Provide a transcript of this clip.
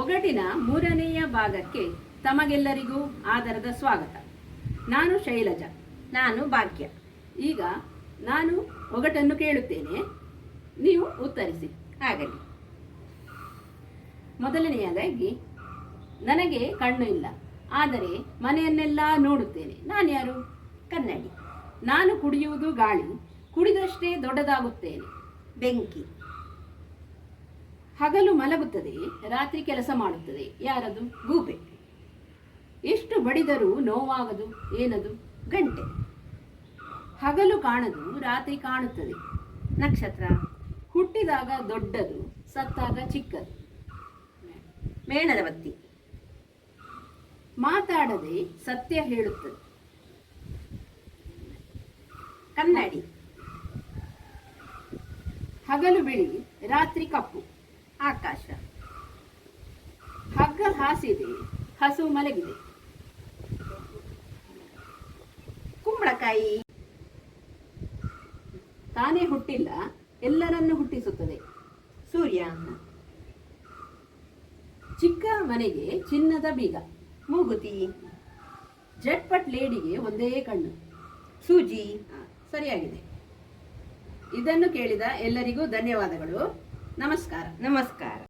ಒಗಟಿನ ಮೂರನೆಯ ಭಾಗಕ್ಕೆ ತಮಗೆಲ್ಲರಿಗೂ ಆದರದ ಸ್ವಾಗತ. ನಾನು ಶೈಲಜಾ. ನಾನು ಭಾಗ್ಯ. ಈಗ ನಾನು ಒಗಟನ್ನು ಕೇಳುತ್ತೇನೆ, ನೀವು ಉತ್ತರಿಸಿ. ಆಗಲಿ. ಮೊದಲನೆಯದಾಗಿ, ನನಗೆ ಕಣ್ಣು ಇಲ್ಲ, ಆದರೆ ಮನೆಯನ್ನೆಲ್ಲ ನೋಡುತ್ತೇನೆ. ನಾನು ಯಾರು? ಕನ್ನಡಿ. ನಾನು ಕುಡಿಯುವುದು ಗಾಳಿ, ಕುಡಿದಷ್ಟೇ ದೊಡ್ಡದಾಗುತ್ತೇನೆ. ಬೆಂಕಿ. ಹಗಲು ಮಲಗುತ್ತದೆ, ರಾತ್ರಿ ಕೆಲಸ ಮಾಡುತ್ತದೆ. ಯಾರದು? ಗೂಬೆ. ಎಷ್ಟು ಬಡಿದರೂ ನೋವಾಗದು. ಏನದು? ಗಂಟೆ. ಹಗಲು ಕಾಣದು, ರಾತ್ರಿ ಕಾಣುತ್ತದೆ. ನಕ್ಷತ್ರ. ಹುಟ್ಟಿದಾಗ ದೊಡ್ಡದು, ಸತ್ತಾಗ ಚಿಕ್ಕದು. ಮೇಣದ ಬತ್ತಿ. ಮಾತಾಡದೆ ಸತ್ಯ ಹೇಳುತ್ತದೆ. ಕನ್ನಡಿ. ಹಗಲು ಬಿಳಿ, ರಾತ್ರಿ ಕಪ್ಪು. ಆಕಾಶ. ಹಗ್ಗ ಹಾಸಿದೆ, ಹಸು ಮಲಗಿದೆ. ಕುಂಬಳಕಾಯಿ. ತಾನೇ ಹುಟ್ಟಿಲ್ಲ, ಎಲ್ಲರನ್ನು ಹುಟ್ಟಿಸುತ್ತದೆ. ಸೂರ್ಯ. ಚಿಕ್ಕ ಮನೆಗೆ ಚಿನ್ನದ ಬೀಗ. ಮೂಗುತಿ. ಜಟ್ಪಟ್ ಲೇಡಿಗೆ ಒಂದೇ ಕಣ್ಣು. ಸೂಜಿ. ಸರಿಯಾಗಿದೆ. ಇದನ್ನು ಕೇಳಿದ ಎಲ್ಲರಿಗೂ ಧನ್ಯವಾದಗಳು. ನಮಸ್ಕಾರ. ನಮಸ್ಕಾರ.